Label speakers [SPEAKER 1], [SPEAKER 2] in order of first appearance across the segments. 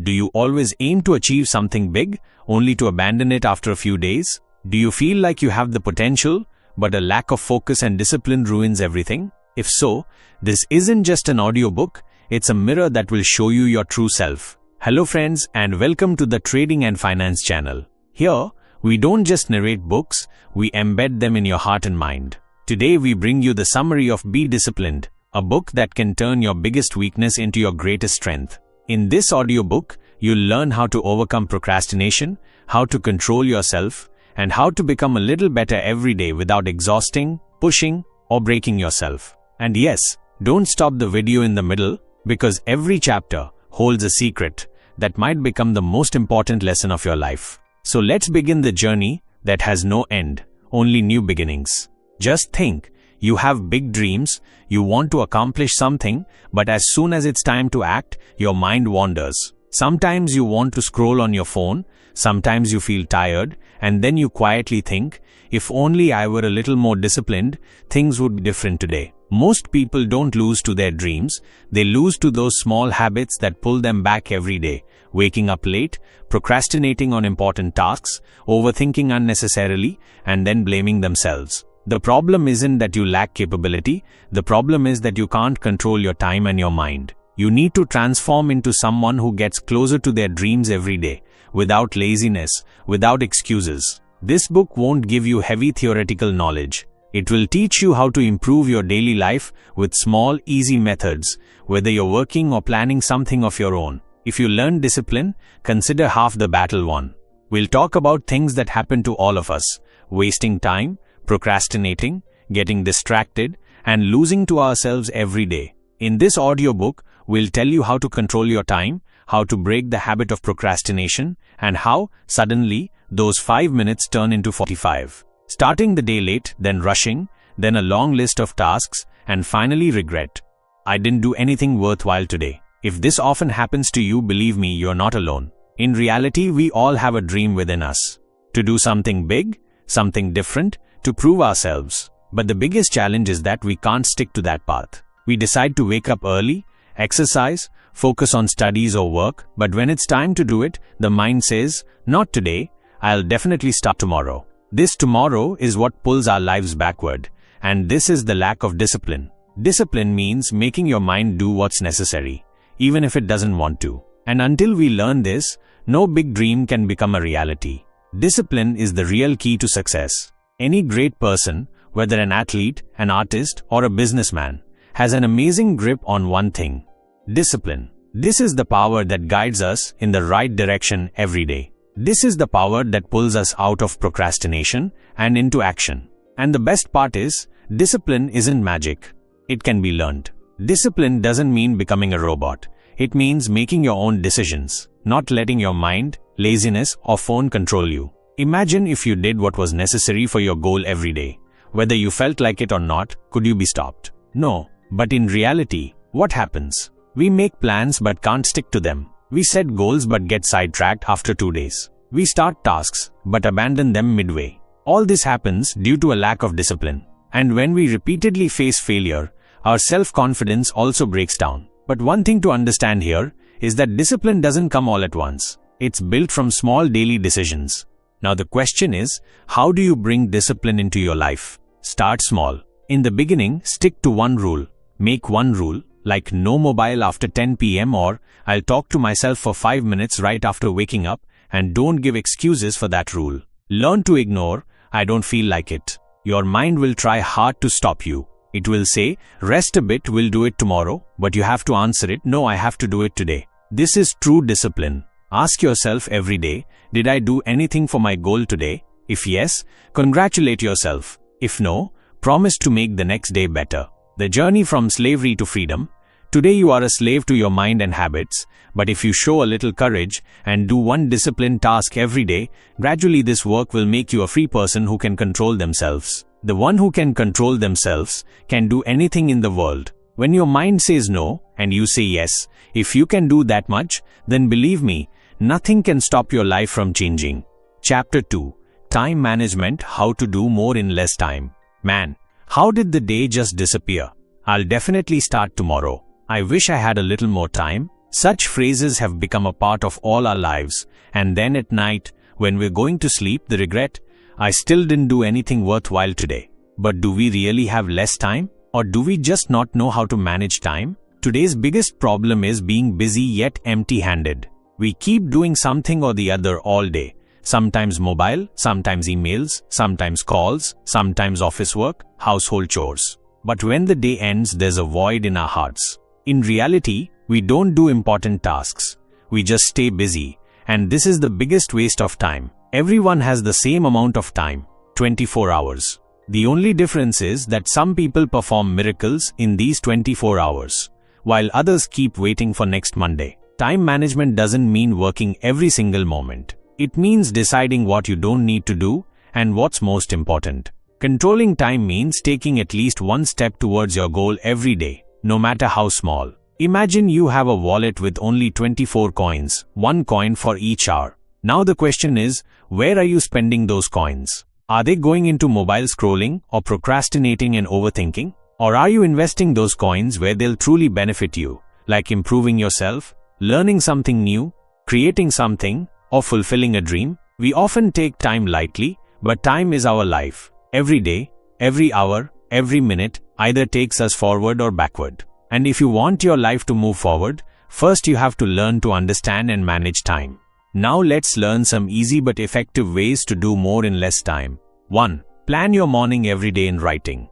[SPEAKER 1] Do you always aim to achieve something big, only to abandon it after a few days? Do you feel like you have the potential, but a lack of focus and discipline ruins everything? If so, this isn't just an audiobook, it's a mirror that will show you your true self. Hello friends, and welcome to the Trading and Finance channel. Here, we don't just narrate books, we embed them in your heart and mind. Today we bring you the summary of Be Disciplined, a book that can turn your biggest weakness into your greatest strength. In this audiobook, you'll learn how to overcome procrastination, how to control yourself, and how to become a little better every day without exhausting, pushing, or breaking yourself. And yes, don't stop the video in the middle, because every chapter holds a secret that might become the most important lesson of your life. So let's begin the journey that has no end, only new beginnings. Just think, you have big dreams, you want to accomplish something, but as soon as it's time to act, your mind wanders. Sometimes you want to scroll on your phone, sometimes you feel tired, and then you quietly think, if only I were a little more disciplined, things would be different today. Most people don't lose to their dreams, they lose to those small habits that pull them back every day. Waking up late, procrastinating on important tasks, overthinking unnecessarily, and then blaming themselves. The problem isn't that you lack capability, the problem is that you can't control your time and your mind. You need to transform into someone who gets closer to their dreams every day, without laziness, without excuses. This book won't give you heavy theoretical knowledge. It will teach you how to improve your daily life with small, easy methods, whether you're working or planning something of your own. If you learn discipline, consider half the battle won. We'll talk about things that happen to all of us: wasting time, procrastinating, getting distracted, and losing to ourselves every day. In this audiobook, we'll tell you how to control your time, how to break the habit of procrastination, and how, suddenly, those 5 minutes turn into 45. Starting the day late, then rushing, then a long list of tasks, and finally regret. I didn't do anything worthwhile today. If this often happens to you, believe me, you're not alone. In reality, we all have a dream within us. To do something big, something different, to prove ourselves. But the biggest challenge is that we can't stick to that path. We decide to wake up early, exercise, focus on studies or work, but when it's time to do it, the mind says, not today, I'll definitely start tomorrow. This tomorrow is what pulls our lives backward, and this is the lack of discipline. Discipline means making your mind do what's necessary, even if it doesn't want to. And until we learn this, no big dream can become a reality. Discipline is the real key to success. Any great person, whether an athlete, an artist, or a businessman, has an amazing grip on one thing: discipline. This is the power that guides us in the right direction every day. This is the power that pulls us out of procrastination and into action. And the best part is, discipline isn't magic. It can be learned. Discipline doesn't mean becoming a robot. It means making your own decisions, not letting your mind, laziness, or phone control you. Imagine if you did what was necessary for your goal every day. Whether you felt like it or not, could you be stopped? No. But in reality, what happens? We make plans but can't stick to them. We set goals but get sidetracked after 2 days. We start tasks but abandon them midway. All this happens due to a lack of discipline. And when we repeatedly face failure, our self-confidence also breaks down. But one thing to understand here is that discipline doesn't come all at once. It's built from small daily decisions. Now the question is, how do you bring discipline into your life? Start small. In the beginning, stick to one rule. Make one rule, like no mobile after 10 p.m. or I'll talk to myself for 5 minutes right after waking up, and don't give excuses for that rule. Learn to ignore, I don't feel like it. Your mind will try hard to stop you. It will say, rest a bit, we'll do it tomorrow, but you have to answer it, no, I have to do it today. This is true discipline. Ask yourself every day, did I do anything for my goal today? If yes, congratulate yourself. If no, promise to make the next day better. The journey from slavery to freedom. Today you are a slave to your mind and habits, but if you show a little courage and do one disciplined task every day, gradually this work will make you a free person who can control themselves. The one who can control themselves can do anything in the world. When your mind says no and you say yes, if you can do that much, then believe me, nothing can stop your life from changing. Chapter 2. Time Management: How to Do More in Less Time. Man, how did the day just disappear? I'll definitely start tomorrow. I wish I had a little more time. Such phrases have become a part of all our lives, and then at night, when we're going to sleep, the regret, I still didn't do anything worthwhile today. But do we really have less time? Or do we just not know how to manage time? Today's biggest problem is being busy yet empty-handed. We keep doing something or the other all day. Sometimes mobile, sometimes emails, sometimes calls, sometimes office work, household chores. But when the day ends, there's a void in our hearts. In reality, we don't do important tasks. We just stay busy. And this is the biggest waste of time. Everyone has the same amount of time, 24 hours. The only difference is that some people perform miracles in these 24 hours, while others keep waiting for next Monday. Time management doesn't mean working every single moment. It means deciding what you don't need to do and what's most important. Controlling time means taking at least one step towards your goal every day, no matter how small. Imagine you have a wallet with only 24 coins, 1 coin for each hour. Now the question is, where are you spending those coins? Are they going into mobile scrolling or procrastinating and overthinking? Or are you investing those coins where they'll truly benefit you, like improving yourself, learning something new, creating something, or fulfilling a dream? We often take time lightly, but time is our life. Every day, every hour, every minute either takes us forward or backward. And if you want your life to move forward, first you have to learn to understand and manage time. Now let's learn some easy but effective ways to do more in less time. 1. Plan your morning every day in writing.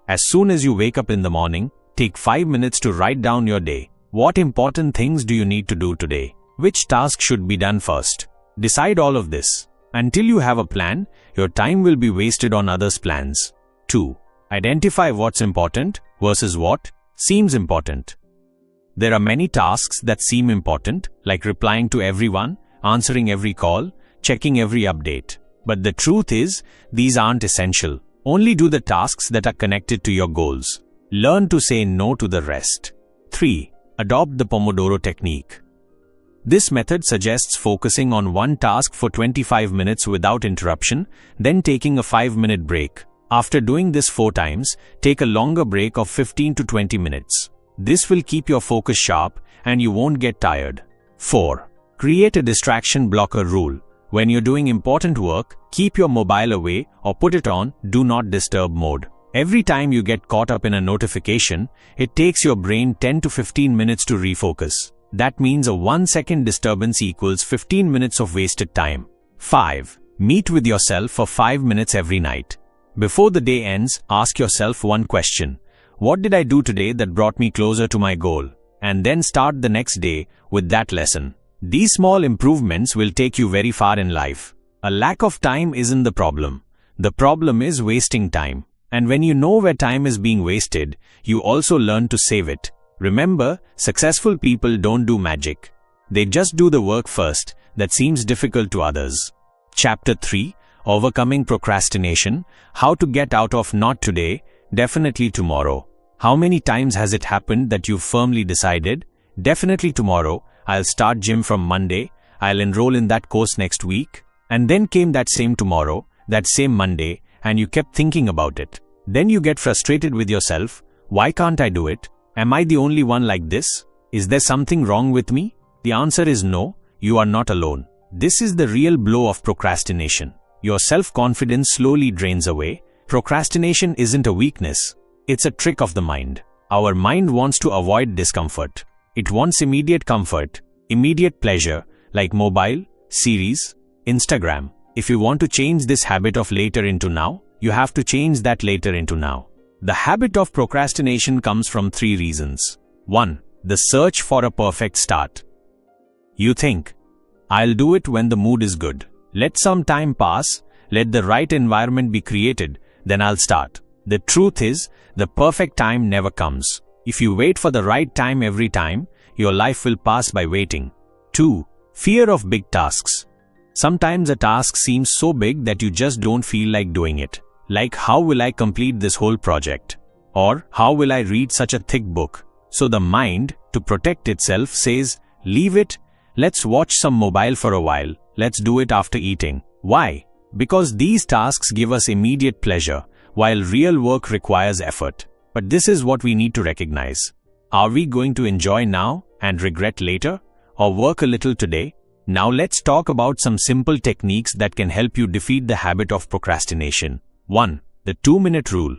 [SPEAKER 1] As soon as you wake up in the morning, take 5 minutes to write down your day. What important things do you need to do today? Which task should be done first? Decide all of this. Until you have a plan, your time will be wasted on others' plans. 2. Identify what's important versus what seems important. There are many tasks that seem important, like replying to everyone, answering every call, checking every update. But the truth is, these aren't essential. Only do the tasks that are connected to your goals. Learn to say no to the rest. 3. Adopt the Pomodoro technique. This method suggests focusing on one task for 25 minutes without interruption, then taking a 5-minute break. After doing this 4 times, take a longer break of 15 to 20 minutes. This will keep your focus sharp and you won't get tired. 4. Create a distraction blocker rule. When you're doing important work, keep your mobile away or put it on Do Not Disturb mode. Every time you get caught up in a notification, it takes your brain 10 to 15 minutes to refocus. That means a 1-second disturbance equals 15 minutes of wasted time. 5. Meet with yourself for 5 minutes every night. Before the day ends, ask yourself one question. What did I do today that brought me closer to my goal? And then start the next day with that lesson. These small improvements will take you very far in life. A lack of time isn't the problem. The problem is wasting time. And when you know where time is being wasted, you also learn to save it. Remember, successful people don't do magic. They just do the work first that seems difficult to others. Chapter 3, Overcoming Procrastination, How to Get Out of Not Today, Definitely Tomorrow. How many times has it happened that you've firmly decided, definitely tomorrow, I'll start gym from Monday, I'll enroll in that course next week, and then came that same tomorrow, that same Monday, and you kept thinking about it. Then you get frustrated with yourself. Why can't I do it? Am I the only one like this? Is there something wrong with me? The answer is no, you are not alone. This is the real blow of procrastination. Your self-confidence slowly drains away. Procrastination isn't a weakness. It's a trick of the mind. Our mind wants to avoid discomfort. It wants immediate comfort, immediate pleasure, like mobile, series, Instagram. If you want to change this habit of later into now, you have to change that later into now. The habit of procrastination comes from 3 reasons. 1. The search for a perfect start. You think, I'll do it when the mood is good. Let some time pass, let the right environment be created, then I'll start. The truth is, the perfect time never comes. If you wait for the right time every time, your life will pass by waiting. 2. Fear of big tasks. Sometimes a task seems so big that you just don't feel like doing it. Like, how will I complete this whole project? Or, how will I read such a thick book? So the mind, to protect itself, says, leave it, let's watch some mobile for a while, let's do it after eating. Why? Because these tasks give us immediate pleasure, while real work requires effort. But this is what we need to recognize. Are we going to enjoy now and regret later? Or work a little today? Now let's talk about some simple techniques that can help you defeat the habit of procrastination. 1. The 2-minute rule.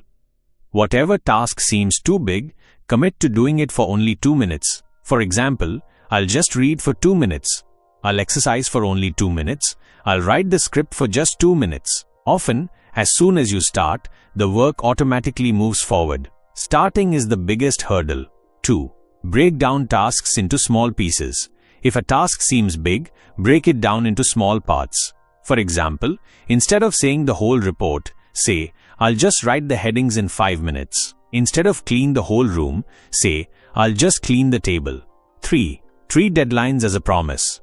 [SPEAKER 1] Whatever task seems too big, commit to doing it for only 2 minutes. For example, I'll just read for 2 minutes. I'll exercise for only 2 minutes. I'll write the script for just 2 minutes. Often, as soon as you start, the work automatically moves forward. Starting is the biggest hurdle. 2. Break down tasks into small pieces. If a task seems big, break it down into small parts. For example, instead of saying the whole report, say, I'll just write the headings in 5 minutes. Instead of clean the whole room, say, I'll just clean the table. 3. Treat deadlines as a promise.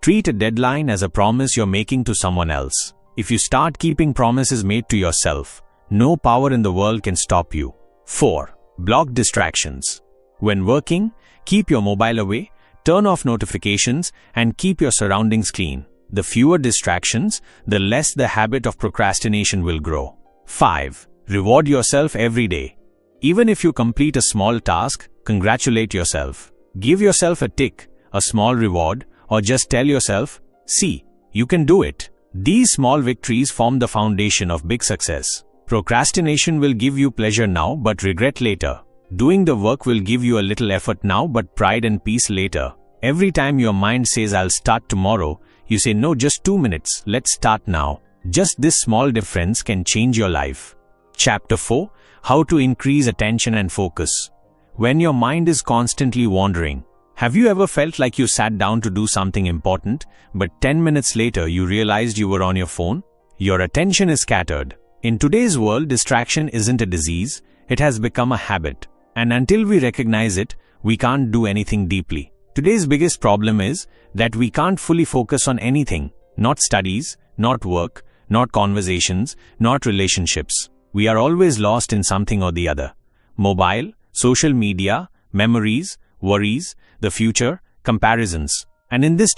[SPEAKER 1] Treat a deadline as a promise you're making to someone else. If you start keeping promises made to yourself, no power in the world can stop you. 4. Block distractions. When working, keep your mobile away, turn off notifications, and keep your surroundings clean. The fewer distractions, the less the habit of procrastination will grow. 5. Reward yourself every day. Even if you complete a small task, congratulate yourself. Give yourself a tick, a small reward, or just tell yourself, see, you can do it. These small victories form the foundation of big success. Procrastination will give you pleasure now but regret later. Doing the work will give you a little effort now but pride and peace later. Every time your mind says I'll start tomorrow, you say no, just 2 minutes, let's start now. Just this small difference can change your life. Chapter 4. How to increase attention and focus. When your mind is constantly wandering, have you ever felt like you sat down to do something important, but 10 minutes later you realized you were on your phone? Your attention is scattered. In today's world, distraction isn't a disease, it has become a habit. And until we recognize it, we can't do anything deeply. Today's biggest problem is that we can't fully focus on anything. Not studies, not work, not conversations, not relationships. We are always lost in something or the other. Mobile, social media, memories, worries, the future, comparisons. And in this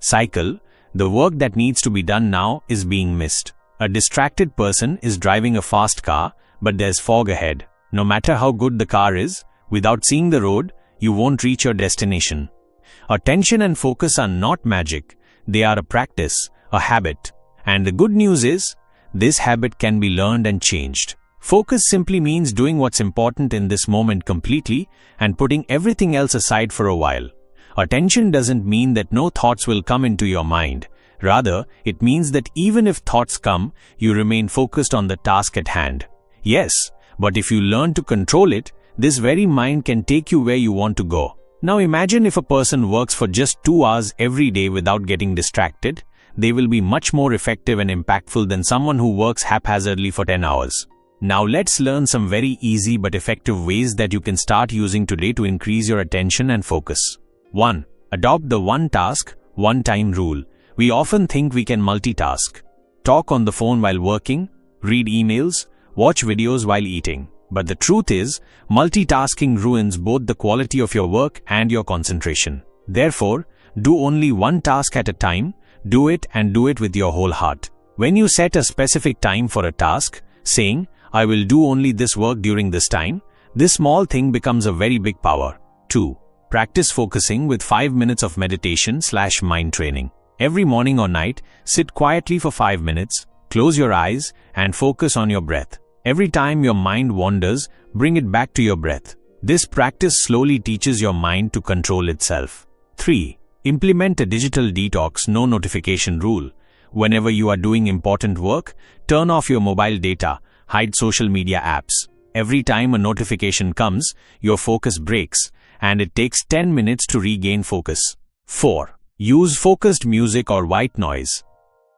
[SPEAKER 1] cycle, the work that needs to be done now is being missed. A distracted person is driving a fast car, but there's fog ahead. No matter how good the car is, without seeing the road, you won't reach your destination. Attention and focus are not magic. They are a practice, a habit. And the good news is, this habit can be learned and changed. Focus simply means doing what's important in this moment completely and putting everything else aside for a while. Attention doesn't mean that no thoughts will come into your mind. Rather, it means that even if thoughts come, you remain focused on the task at hand. Yes, but if you learn to control it, this very mind can take you where you want to go. Now imagine if a person works for just 2 hours every day without getting distracted. They will be much more effective and impactful than someone who works haphazardly for 10 hours. Now let's learn some very easy but effective ways that you can start using today to increase your attention and focus. 1. Adopt the one task, one time rule. We often think we can multitask. Talk on the phone while working, read emails, watch videos while eating. But the truth is, multitasking ruins both the quality of your work and your concentration. Therefore, do only one task at a time, do it and do it with your whole heart. When you set a specific time for a task, saying, I will do only this work during this time, this small thing becomes a very big power. 2. Practice focusing with 5 minutes of meditation/mind training. Every morning or night, sit quietly for 5 minutes, close your eyes, and focus on your breath. Every time your mind wanders, bring it back to your breath. This practice slowly teaches your mind to control itself. 3. Implement a digital detox, no notification rule. Whenever you are doing important work, turn off your mobile data, hide social media apps. Every time a notification comes, your focus breaks, and it takes 10 minutes to regain focus. 4. Use focused music or white noise.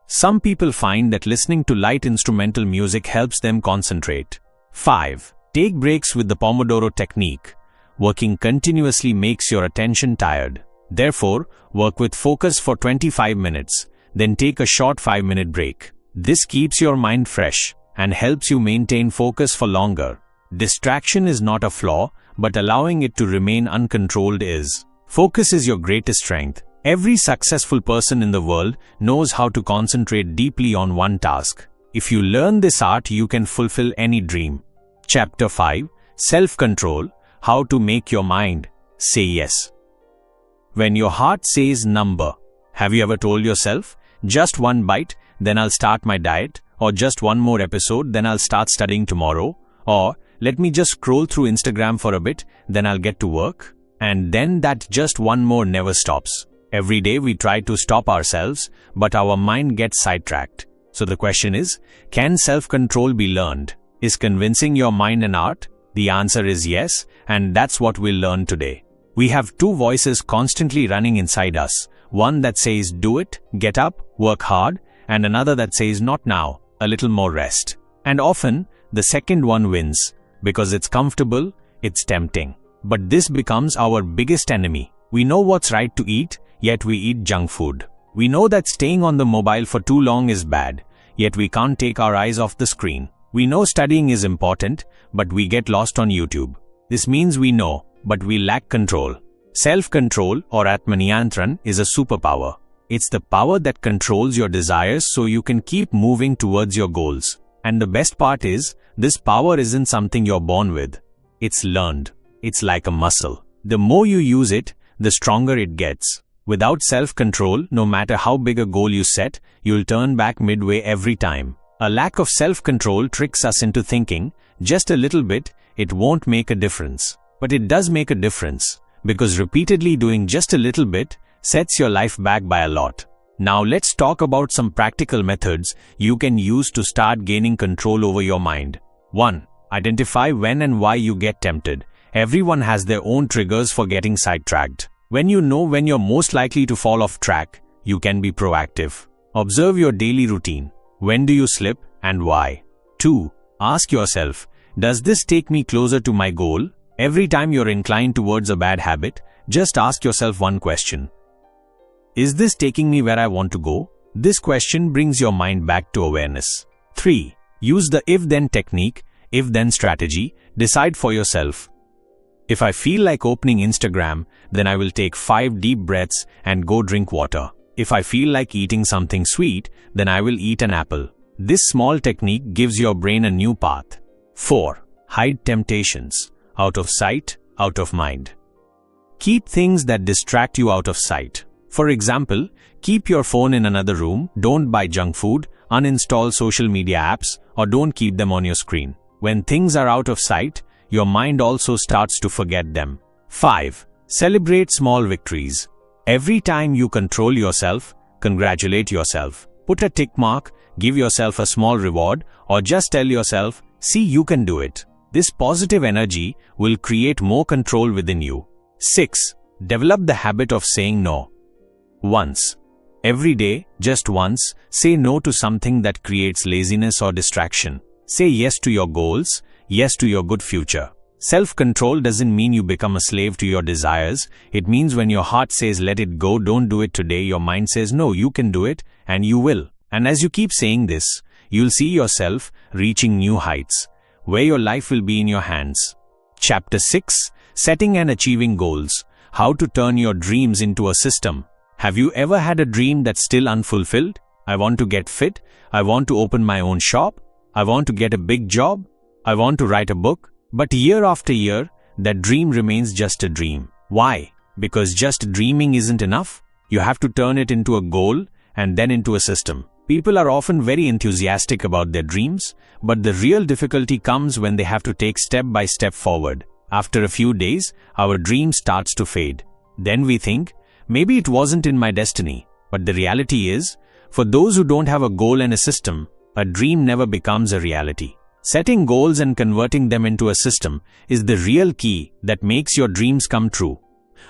[SPEAKER 1] Some people find that listening to light instrumental music helps them concentrate. 5. Take breaks with the Pomodoro technique. Working continuously makes your attention tired. Therefore, work with focus for 25 minutes, then take a short 5-minute break. This keeps your mind fresh and helps you maintain focus for longer. Distraction is not a flaw, but allowing it to remain uncontrolled is. Focus is your greatest strength. Every successful person in the world knows how to concentrate deeply on one task. If you learn this art, you can fulfill any dream. Chapter 5. Self-control. How to make your mind say yes. when your heart says number. Have you ever told yourself, just one bite, then I'll start my diet, or just one more episode, then I'll start studying tomorrow, or let me just scroll through Instagram for a bit, then I'll get to work? And then that just one more never stops. Every day we try to stop ourselves, but our mind gets sidetracked. So the question is, can self-control be learned? Is convincing your mind an art? The answer is yes, and that's what we'll learn today. We have two voices constantly running inside us. One that says, do it, get up, work hard, and another that says, not now, a little more rest. And often, the second one wins, because it's comfortable, it's tempting. But this becomes our biggest enemy. We know what's right to eat, yet we eat junk food. We know that staying on the mobile for too long is bad, yet we can't take our eyes off the screen. We know studying is important, but we get lost on YouTube. This means we know, but we lack control. Self-control, or Atmaniyantran, is a superpower. It's the power that controls your desires so you can keep moving towards your goals. And the best part is, this power isn't something you're born with. It's learned. It's like a muscle. The more you use it, the stronger it gets. Without self-control, no matter how big a goal you set, you'll turn back midway every time. A lack of self-control tricks us into thinking, just a little bit, it won't make a difference. But it does make a difference, because repeatedly doing just a little bit sets your life back by a lot. Now let's talk about some practical methods you can use to start gaining control over your mind. 1. Identify when and why you get tempted. Everyone has their own triggers for getting sidetracked. When you know when you're most likely to fall off track, you can be proactive. Observe your daily routine. When do you slip and why? 2. Ask yourself, does this take me closer to my goal? Every time you're inclined towards a bad habit, just ask yourself one question. Is this taking me where I want to go? This question brings your mind back to awareness. 3. Use the if-then technique, if-then strategy. Decide for yourself. If I feel like opening Instagram, then I will take 5 deep breaths and go drink water. If I feel like eating something sweet, then I will eat an apple. This small technique gives your brain a new path. 4. Hide temptations. Out of sight, out of mind. Keep things that distract you out of sight. For example, keep your phone in another room, don't buy junk food, uninstall social media apps, or don't keep them on your screen. When things are out of sight, your mind also starts to forget them. 5. Celebrate small victories. Every time you control yourself, congratulate yourself. Put a tick mark, give yourself a small reward, or just tell yourself, see, you can do it. This positive energy will create more control within you. 6. Develop the habit of saying no. Once. Every day, just once, say no to something that creates laziness or distraction. Say yes to your goals, yes to your good future. Self-control doesn't mean you become a slave to your desires. It means when your heart says let it go, don't do it today, your mind says no, you can do it, and you will. And as you keep saying this, you'll see yourself reaching new heights, where your life will be in your hands. Chapter 6. Setting and Achieving Goals. How to turn your dreams into a system. Have you ever had a dream that's still unfulfilled? I want to get fit. I want to open my own shop. I want to get a big job. I want to write a book. But year after year, that dream remains just a dream. Why? Because just dreaming isn't enough. You have to turn it into a goal and then into a system. People are often very enthusiastic about their dreams, but the real difficulty comes when they have to take step by step forward. After a few days, our dream starts to fade. Then we think, maybe it wasn't in my destiny. But the reality is, for those who don't have a goal and a system, a dream never becomes a reality. Setting goals and converting them into a system is the real key that makes your dreams come true.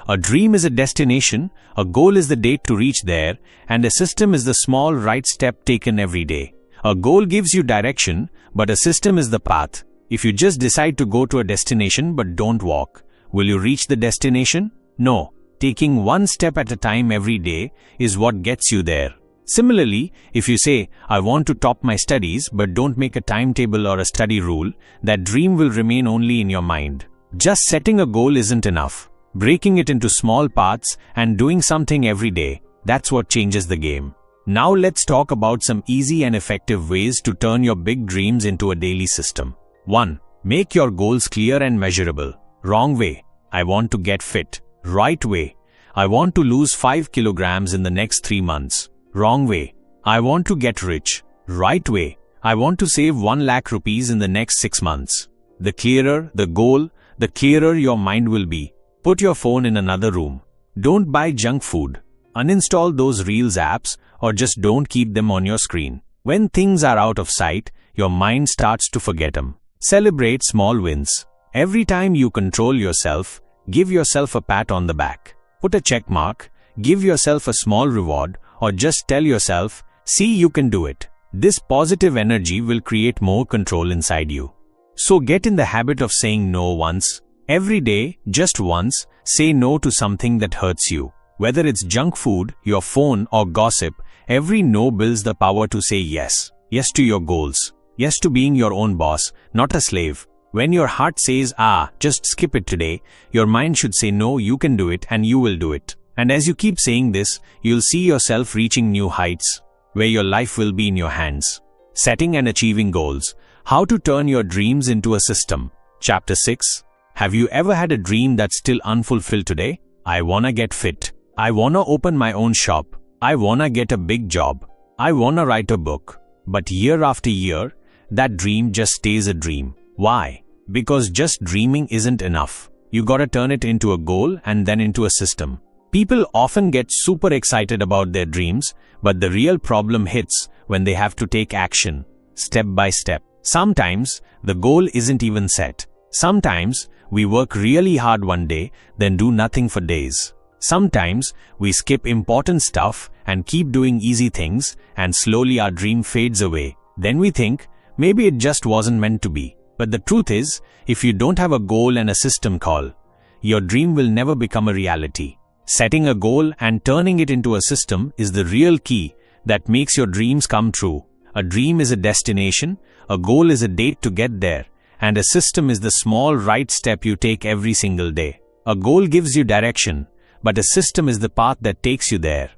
[SPEAKER 1] A dream is a destination, a goal is the date to reach there, and a system is the small right step taken every day. A goal gives you direction, but a system is the path. If you just decide to go to a destination but don't walk, will you reach the destination? No. Taking one step at a time every day is what gets you there. Similarly, if you say, I want to top my studies but don't make a timetable or a study rule, that dream will remain only in your mind. Just setting a goal isn't enough. Breaking it into small parts and doing something every day, that's what changes the game. Now let's talk about some easy and effective ways to turn your big dreams into a daily system. 1. Make your goals clear and measurable. Wrong way. I want to get fit. Right way. I want to lose 5 kilograms in the next 3 months. Wrong way. I want to get rich. Right way. I want to save 1 lakh rupees in the next 6 months. The clearer the goal, the clearer your mind will be. Put your phone in another room. Don't buy junk food. Uninstall those Reels apps or just don't keep them on your screen. When things are out of sight, your mind starts to forget them. Celebrate small wins. Every time you control yourself, give yourself a pat on the back. Put a check mark, give yourself a small reward, or just tell yourself, see, you can do it. This positive energy will create more control inside you. So get in the habit of saying no once. Every day, just once, say no to something that hurts you. Whether it's junk food, your phone, or gossip, every no builds the power to say yes. Yes to your goals. Yes to being your own boss, not a slave. When your heart says, just skip it today, your mind should say no, you can do it and you will do it. And as you keep saying this, you'll see yourself reaching new heights, where your life will be in your hands. Setting and achieving goals. How to turn your dreams into a system. Chapter 6. Have you ever had a dream that's still unfulfilled today? I wanna get fit. I wanna open my own shop. I wanna get a big job. I wanna write a book. But year after year, that dream just stays a dream. Why? Because just dreaming isn't enough. You gotta turn it into a goal and then into a system. People often get super excited about their dreams, but the real problem hits when they have to take action, step by step. Sometimes, the goal isn't even set. Sometimes, we work really hard one day, then do nothing for days. Sometimes, we skip important stuff and keep doing easy things, and slowly our dream fades away. Then we think, maybe it just wasn't meant to be. But the truth is, if you don't have a goal and a system call, your dream will never become a reality. Setting a goal and turning it into a system is the real key that makes your dreams come true. A dream is a destination, a goal is a date to get there, and a system is the small right step you take every single day. A goal gives you direction, but a system is the path that takes you there.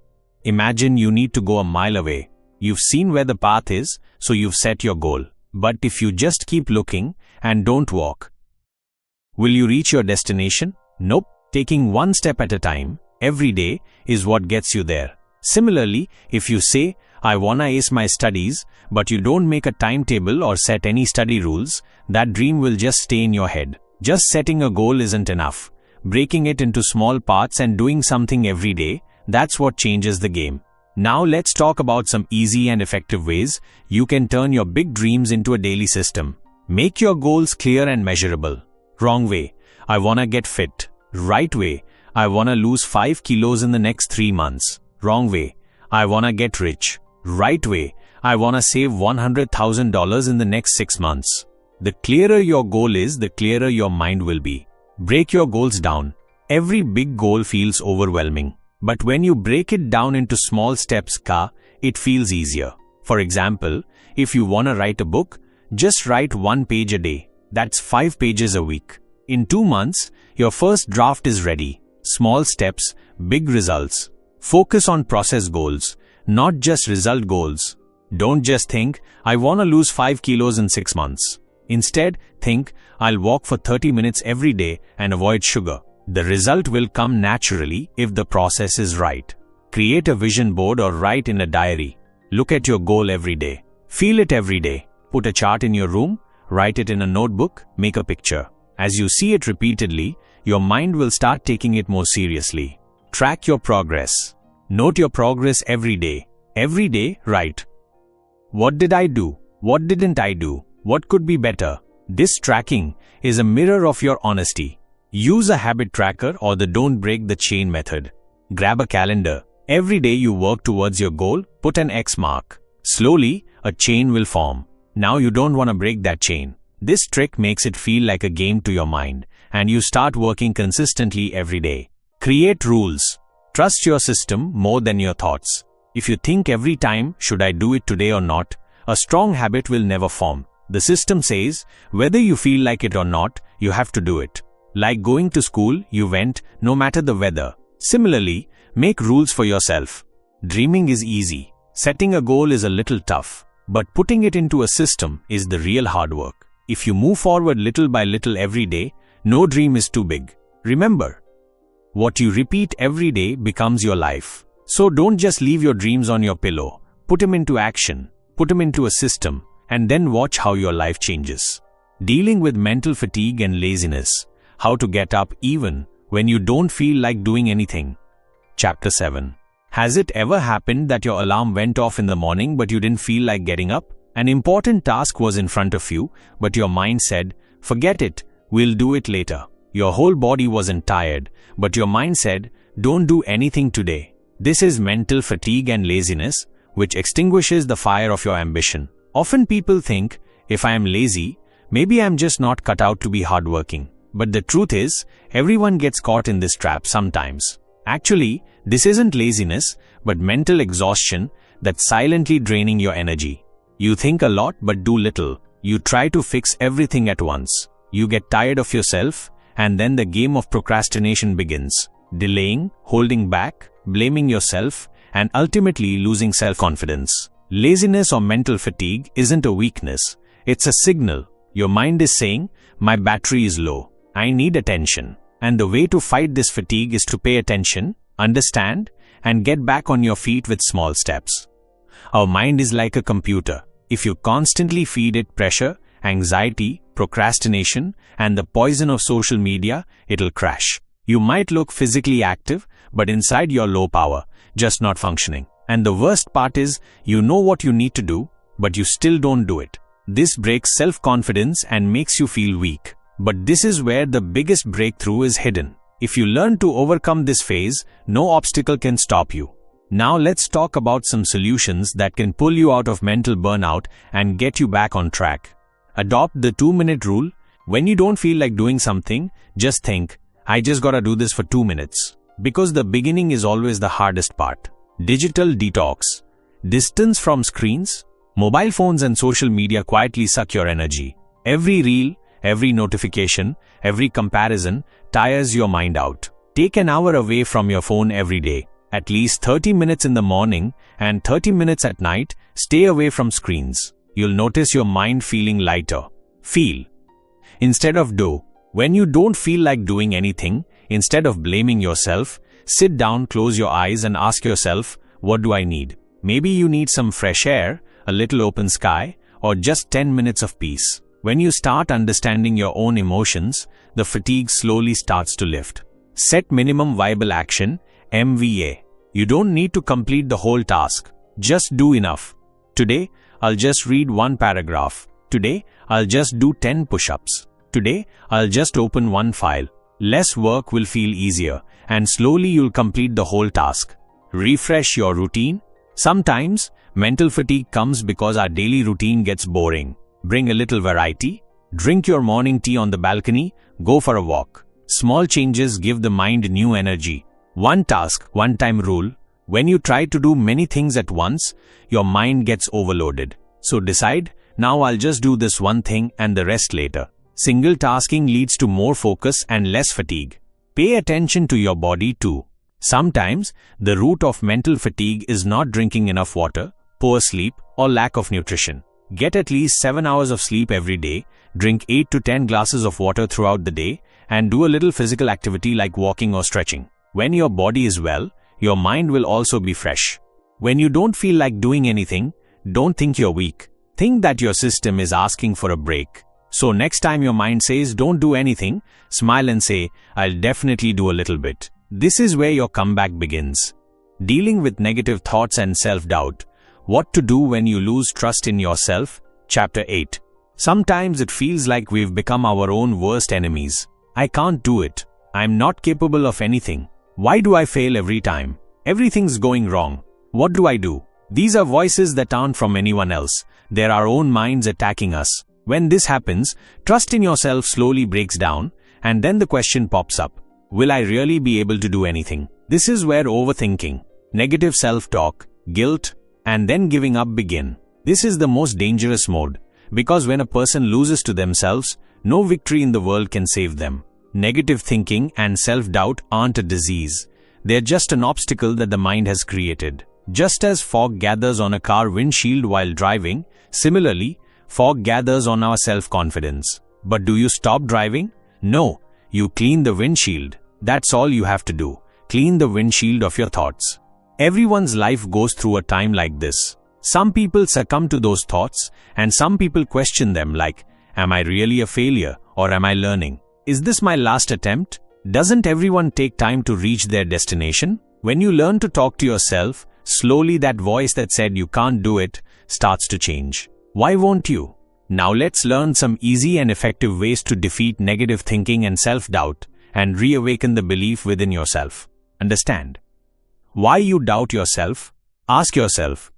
[SPEAKER 1] Imagine you need to go a mile away. You've seen where the path is, so you've set your goal. But if you just keep looking and don't walk, will you reach your destination? Nope. Taking one step at a time, every day, is what gets you there. Similarly, if you say, I wanna ace my studies, but you don't make a timetable or set any study rules, that dream will just stay in your head. Just setting a goal isn't enough. Breaking it into small parts and doing something every day, that's what changes the game. Now let's talk about some easy and effective ways you can turn your big dreams into a daily system. Make your goals clear and measurable. Wrong way. I wanna get fit. Right way. I wanna lose 5 kilos in the next 3 months. Wrong way. I wanna get rich. Right way. I wanna save $100,000 in the next 6 months. The clearer your goal is, the clearer your mind will be. Break your goals down. Every big goal feels overwhelming. But when you break it down into small steps, it feels easier. For example, if you wanna write a book, just write 1 page a day. That's 5 pages a week. In 2 months, your first draft is ready. Small steps, big results. Focus on process goals, not just result goals. Don't just think, I wanna lose 5 kilos in 6 months. Instead, think, I'll walk for 30 minutes every day and avoid sugar. The result will come naturally if the process is right. Create a vision board or write in a diary. Look at your goal every day. Feel it every day. Put a chart in your room, write it in a notebook, make a picture. As you see it repeatedly, your mind will start taking it more seriously. Track your progress. Note your progress every day. Every day, write. What did I do? What didn't I do? What could be better? This tracking is a mirror of your honesty. Use a habit tracker or the don't break the chain method. Grab a calendar. Every day you work towards your goal, put an X mark. Slowly, a chain will form. Now you don't want to break that chain. This trick makes it feel like a game to your mind, and you start working consistently every day. Create rules. Trust your system more than your thoughts. If you think every time, should I do it today or not, a strong habit will never form. The system says, whether you feel like it or not, you have to do it. Like going to school, you went, no matter the weather. Similarly, make rules for yourself. Dreaming is easy. Setting a goal is a little tough. But putting it into a system is the real hard work. If you move forward little by little every day, no dream is too big. Remember, What you repeat every day becomes your life. So don't just leave your dreams on your pillow. Put them into action, put them into a system, and then watch how your life changes. Dealing with mental fatigue and laziness. How to get up even when you don't feel like doing anything. Chapter 7. Has it ever happened that your alarm went off in the morning but you didn't feel like getting up? An important task was in front of you, but your mind said, "Forget it, we'll do it later." Your whole body wasn't tired, but your mind said, "Don't do anything today." This is mental fatigue and laziness, which extinguishes the fire of your ambition. Often people think, if I am lazy, maybe I'm just not cut out to be hardworking. But the truth is, everyone gets caught in this trap sometimes. Actually, this isn't laziness, but mental exhaustion that's silently draining your energy. You think a lot but do little. You try to fix everything at once. You get tired of yourself, and then the game of procrastination begins. Delaying, holding back, blaming yourself, and ultimately losing self-confidence. Laziness or mental fatigue isn't a weakness. It's a signal. Your mind is saying, "My battery is low. I need attention." And the way to fight this fatigue is to pay attention, understand, and get back on your feet with small steps. Our mind is like a computer. If you constantly feed it pressure, anxiety, procrastination, and the poison of social media, it'll crash. You might look physically active, but inside you're low power, just not functioning. And the worst part is, you know what you need to do, but you still don't do it. This breaks self-confidence and makes you feel weak. But this is where the biggest breakthrough is hidden. If you learn to overcome this phase, no obstacle can stop you. Now let's talk about some solutions that can pull you out of mental burnout and get you back on track. Adopt the 2-minute rule. When you don't feel like doing something, just think, "I just gotta do this for 2 minutes." Because the beginning is always the hardest part. Digital detox. Distance from screens. Mobile phones and social media quietly suck your energy. Every reel, every notification, every comparison tires your mind out. Take an hour away from your phone every day. At least 30 minutes in the morning and 30 minutes at night, stay away from screens. You'll notice your mind feeling lighter. Feel instead of do. When you don't feel like doing anything, instead of blaming yourself, sit down, close your eyes and ask yourself, what do I need? Maybe you need some fresh air, a little open sky, or just 10 minutes of peace. When you start understanding your own emotions, the fatigue slowly starts to lift. Set minimum viable action, MVA. You don't need to complete the whole task. Just do enough. Today, I'll just read 1 paragraph. Today, I'll just do 10 push-ups. Today, I'll just open 1 file. Less work will feel easier, and slowly you'll complete the whole task. Refresh your routine. Sometimes, mental fatigue comes because our daily routine gets boring. Bring a little variety. Drink your morning tea on the balcony. Go for a walk. Small changes give the mind new energy. 1 task, 1 time rule. When you try to do many things at once, your mind gets overloaded. So decide, now I'll just do this one thing and the rest later. Single tasking leads to more focus and less fatigue. Pay attention to your body too. Sometimes, the root of mental fatigue is not drinking enough water, poor sleep, or lack of nutrition. Get at least 7 hours of sleep every day, drink 8 to 10 glasses of water throughout the day, and do a little physical activity like walking or stretching. When your body is well, your mind will also be fresh. When you don't feel like doing anything, don't think you're weak. Think that your system is asking for a break. So next time your mind says don't do anything, smile and say, I'll definitely do a little bit. This is where your comeback begins. Dealing with negative thoughts and self-doubt. What to do when you lose trust in yourself? Chapter 8. Sometimes it feels like we've become our own worst enemies. I can't do it. I'm not capable of anything. Why do I fail every time? Everything's going wrong. What do I do? These are voices that aren't from anyone else. They're our own minds attacking us. When this happens, trust in yourself slowly breaks down, and then the question pops up. Will I really be able to do anything? This is where overthinking, negative self-talk, guilt, and then giving up begin. This is the most dangerous mode, because when a person loses to themselves, no victory in the world can save them. Negative thinking and self-doubt aren't a disease. They're just an obstacle that the mind has created. Just as fog gathers on a car windshield while driving, similarly, fog gathers on our self-confidence. But do you stop driving? No, you clean the windshield. That's all you have to do. Clean the windshield of your thoughts. Everyone's life goes through a time like this. Some people succumb to those thoughts, and some people question them like, am I really a failure, or am I learning? Is this my last attempt? Doesn't everyone take time to reach their destination? When you learn to talk to yourself, slowly that voice that said you can't do it starts to change. Why won't you? Now let's learn some easy and effective ways to defeat negative thinking and self-doubt and reawaken the belief within yourself. Understand why you doubt yourself. Ask yourself,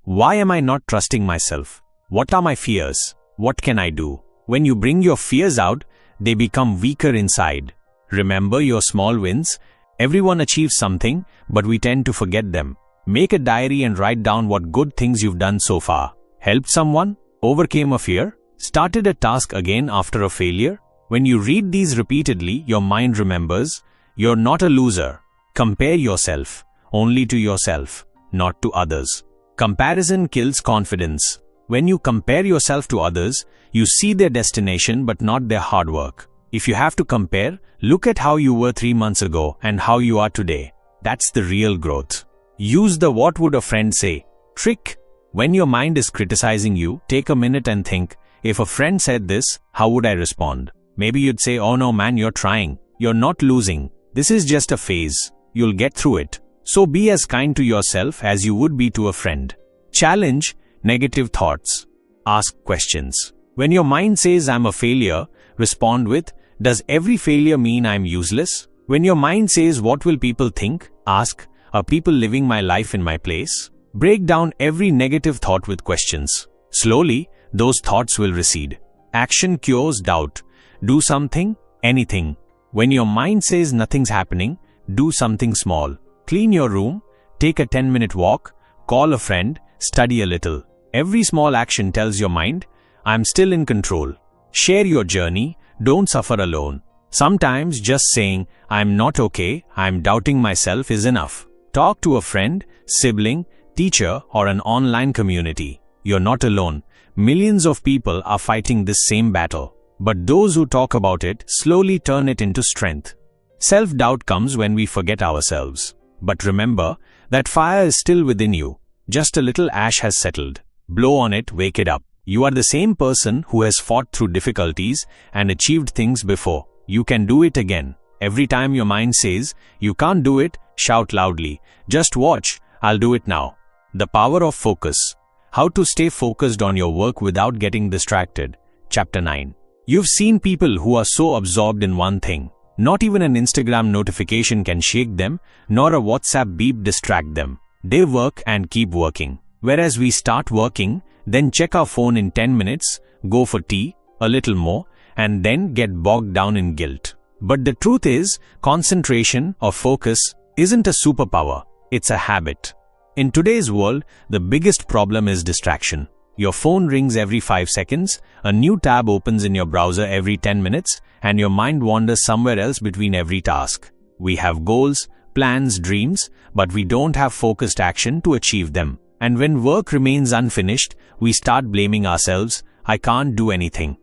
[SPEAKER 1] why am I not trusting myself? What are my fears? What can I do? When you bring your fears out, they become weaker inside. Remember your small wins. Everyone achieves something, but we tend to forget them. Make a diary and write down what good things you've done so far. Helped someone? Overcame a fear? Started a task again after a failure? When you read these repeatedly, your mind remembers, you're not a loser. Compare yourself only to yourself, not to others. Comparison kills confidence. When you compare yourself to others, you see their destination but not their hard work. If you have to compare, look at how you were 3 months ago and how you are today. That's the real growth. Use the what would a friend say trick. When your mind is criticizing you, take a minute and think, if a friend said this, how would I respond? Maybe you'd say, oh no man, you're trying. You're not losing. This is just a phase. You'll get through it. So be as kind to yourself as you would be to a friend. Challenge negative thoughts. Ask questions. When your mind says I'm a failure, respond with, does every failure mean I'm useless? When your mind says what will people think, ask, are people living my life in my place? Break down every negative thought with questions. Slowly, those thoughts will recede. Action cures doubt. Do something, anything. When your mind says nothing's happening, do something small. Clean your room, take a 10-minute walk, call a friend, study a little. Every small action tells your mind, I'm still in control. Share your journey, don't suffer alone. Sometimes just saying, I'm not okay, I'm doubting myself is enough. Talk to a friend, sibling, teacher, or an online community. You're not alone. Millions of people are fighting this same battle. But those who talk about it slowly turn it into strength. Self-doubt comes when we forget ourselves. But remember, that fire is still within you. Just a little ash has settled. Blow on it, wake it up. You are the same person who has fought through difficulties and achieved things before. You can do it again. Every time your mind says, you can't do it, shout loudly, just watch, I'll do it now. The power of focus. How to stay focused on your work without getting distracted. Chapter 9. You've seen people who are so absorbed in one thing. Not even an Instagram notification can shake them, nor a WhatsApp beep distract them. They work and keep working. Whereas we start working, then check our phone in 10 minutes, go for tea, a little more, and then get bogged down in guilt. But the truth is, concentration or focus isn't a superpower, it's a habit. In today's world, the biggest problem is distraction. Your phone rings every 5 seconds, a new tab opens in your browser every 10 minutes, and your mind wanders somewhere else between every task. We have goals, plans, dreams, but we don't have focused action to achieve them. And when work remains unfinished, we start blaming ourselves, I can't do anything.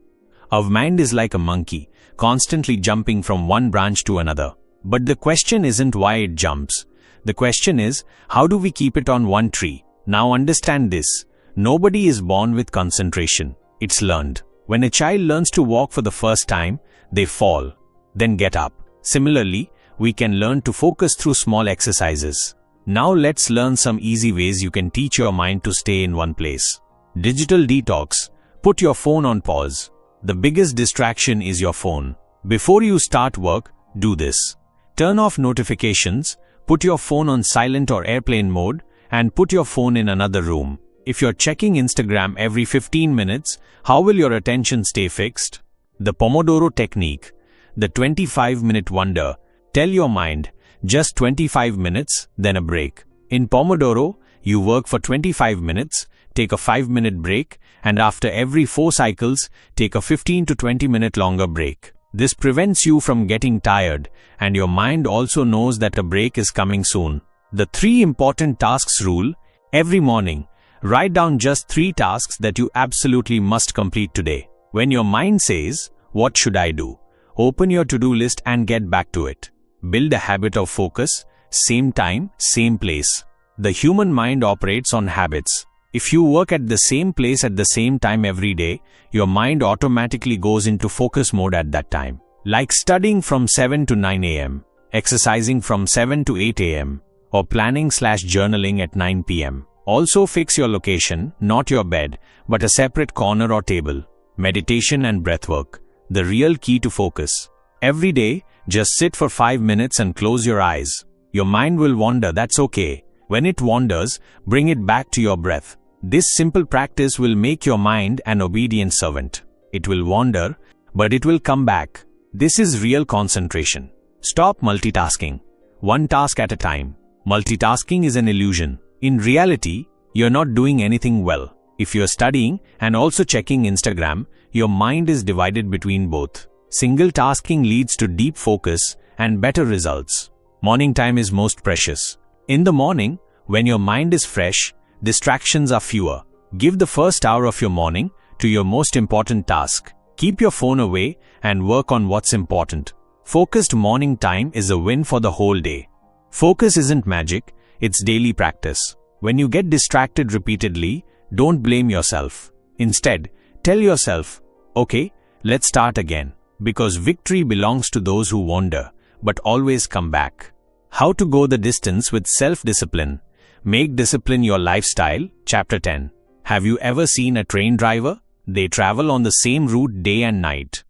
[SPEAKER 1] Our mind is like a monkey, constantly jumping from one branch to another. But the question isn't why it jumps. The question is, how do we keep it on one tree? Now understand this. Nobody is born with concentration. It's learned. When a child learns to walk for the first time, they fall, then get up. Similarly, we can learn to focus through small exercises. Now let's learn some easy ways you can teach your mind to stay in one place. Digital detox. Put your phone on pause. The biggest distraction is your phone. Before you start work, do this. Turn off notifications, put your phone on silent or airplane mode, and put your phone in another room. If you're checking Instagram every 15 minutes, how will your attention stay fixed? The Pomodoro technique. The 25-minute wonder. Tell your mind, just 25 minutes, then a break. In Pomodoro, you work for 25 minutes, take a 5-minute break, and after every 4 cycles, take a 15 to 20-minute longer break. This prevents you from getting tired, and your mind also knows that a break is coming soon. The 3 important tasks rule. Every morning, write down just 3 tasks that you absolutely must complete today. When your mind says, what should I do? Open your to-do list and get back to it. Build a habit of focus, same time, same place. The human mind operates on habits. If you work at the same place at the same time every day, your mind automatically goes into focus mode at that time. Like studying from 7 to 9 a.m., exercising from 7 to 8 a.m., or planning/journaling at 9 p.m. Also fix your location, not your bed, but a separate corner or table. Meditation and breathwork, the real key to focus. Every day, just sit for 5 minutes and close your eyes. Your mind will wander, that's okay. When it wanders, bring it back to your breath. This simple practice will make your mind an obedient servant. It will wander, but it will come back. This is real concentration. Stop multitasking. One task at a time. Multitasking is an illusion. In reality, you're not doing anything well. If you're studying and also checking Instagram, your mind is divided between both. Single tasking leads to deep focus and better results. Morning time is most precious. In the morning, when your mind is fresh, distractions are fewer. Give the first hour of your morning to your most important task. Keep your phone away and work on what's important. Focused morning time is a win for the whole day. Focus isn't magic, it's daily practice. When you get distracted repeatedly, don't blame yourself. Instead, tell yourself, okay, let's start again. Because victory belongs to those who wander, but always come back. How to go the distance with self-discipline. Make discipline your lifestyle. Chapter 10. Have you ever seen a train driver? They travel on the same route day and night.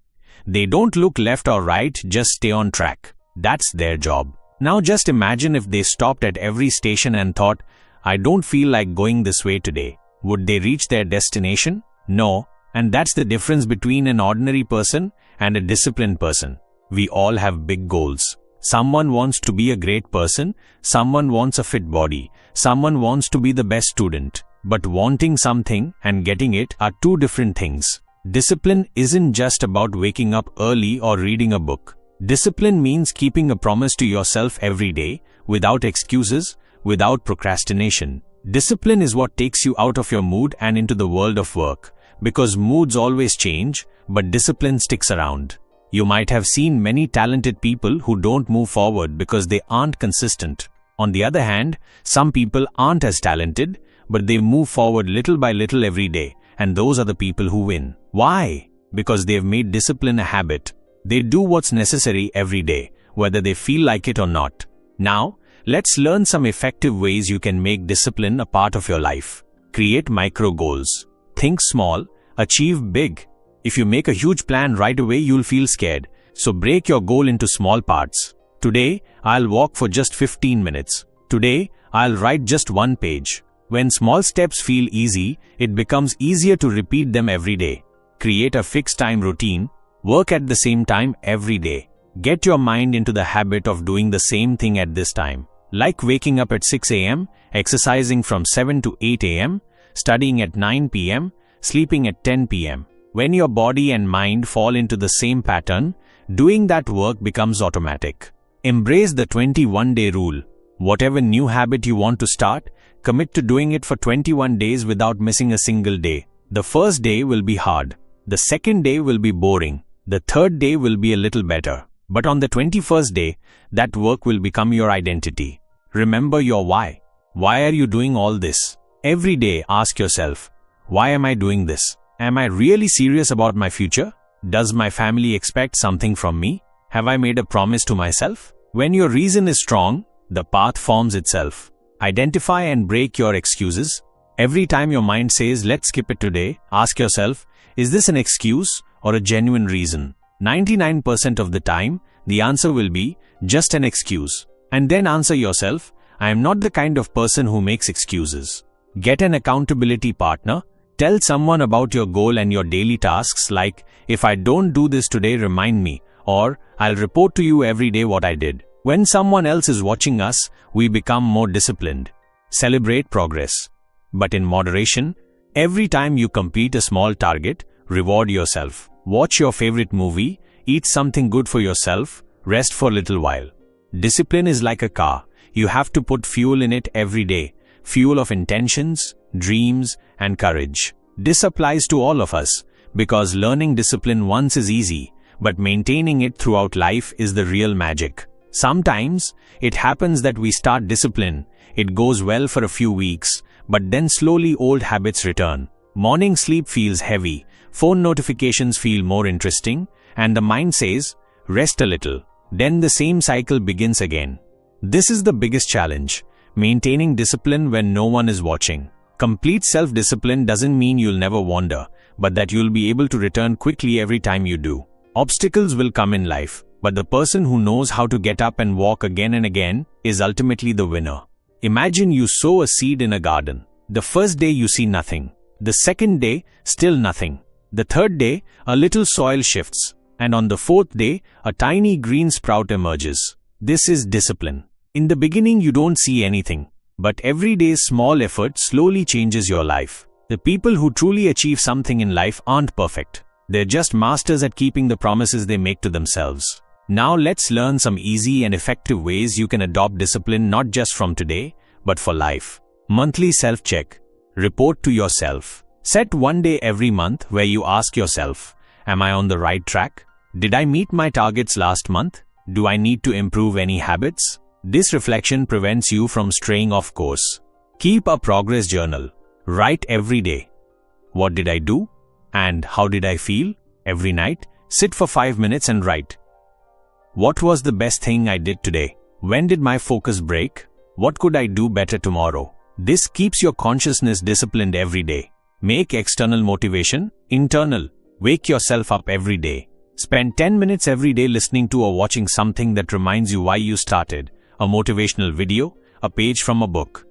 [SPEAKER 1] They don't look left or right, just stay on track. That's their job. Now just imagine if they stopped at every station and thought, I don't feel like going this way today. Would they reach their destination? No. And that's the difference between an ordinary person and a disciplined person. We all have big goals. Someone wants to be a great person, someone wants a fit body, someone wants to be the best student. But wanting something and getting it are two different things. Discipline isn't just about waking up early or reading a book. Discipline means keeping a promise to yourself every day, without excuses, without procrastination. Discipline is what takes you out of your mood and into the world of work. Because moods always change, but discipline sticks around. You might have seen many talented people who don't move forward because they aren't consistent. On the other hand, some people aren't as talented, but they move forward little by little every day, and those are the people who win. Why? Because they've made discipline a habit. They do what's necessary every day, whether they feel like it or not. Now, let's learn some effective ways you can make discipline a part of your life. Create micro goals. Think small, achieve big. If you make a huge plan right away, you'll feel scared. So break your goal into small parts. Today, I'll walk for just 15 minutes. Today, I'll write just one page. When small steps feel easy, it becomes easier to repeat them every day. Create a fixed time routine. Work at the same time every day. Get your mind into the habit of doing the same thing at this time. Like waking up at 6 a.m., exercising from 7 to 8 a.m., studying at 9 p.m., sleeping at 10 p.m. When your body and mind fall into the same pattern, doing that work becomes automatic. Embrace the 21-day rule. Whatever new habit you want to start, commit to doing it for 21 days without missing a single day. The first day will be hard. The second day will be boring. The third day will be a little better. But on the 21st day, that work will become your identity. Remember your why. Why are you doing all this? Every day ask yourself, why am I doing this? Am I really serious about my future? Does my family expect something from me? Have I made a promise to myself? When your reason is strong, the path forms itself. Identify and break your excuses. Every time your mind says, let's skip it today, ask yourself, is this an excuse or a genuine reason? 99% of the time, the answer will be just an excuse. And then answer yourself, I am not the kind of person who makes excuses. Get an accountability partner. Tell someone about your goal and your daily tasks like, if I don't do this today, remind me, or I'll report to you every day what I did. When someone else is watching us, we become more disciplined. Celebrate progress. But in moderation, every time you complete a small target, reward yourself. Watch your favorite movie, eat something good for yourself, rest for a little while. Discipline is like a car. You have to put fuel in it every day. Fuel of intentions, dreams, and courage. This applies to all of us, because learning discipline once is easy, but maintaining it throughout life is the real magic. Sometimes, it happens that we start discipline, it goes well for a few weeks, but then slowly old habits return. Morning sleep feels heavy, phone notifications feel more interesting, and the mind says, rest a little. Then the same cycle begins again. This is the biggest challenge, maintaining discipline when no one is watching. Complete self-discipline doesn't mean you'll never wander, but that you'll be able to return quickly every time you do. Obstacles will come in life, but the person who knows how to get up and walk again and again is ultimately the winner. Imagine you sow a seed in a garden. The first day you see nothing. The second day, still nothing. The third day, a little soil shifts. And on the fourth day, a tiny green sprout emerges. This is discipline. In the beginning, you don't see anything. But every day's small effort slowly changes your life. The people who truly achieve something in life aren't perfect. They're just masters at keeping the promises they make to themselves. Now let's learn some easy and effective ways you can adopt discipline not just from today, but for life. Monthly self-check. Report to yourself. Set one day every month where you ask yourself, am I on the right track? Did I meet my targets last month? Do I need to improve any habits? This reflection prevents you from straying off course. Keep a progress journal. Write every day. What did I do? And how did I feel? Every night, sit for 5 minutes and write. What was the best thing I did today? When did my focus break? What could I do better tomorrow? This keeps your consciousness disciplined every day. Make external motivation internal. Wake yourself up every day. Spend 10 minutes every day listening to or watching something that reminds you why you started. A motivational video, a page from a book.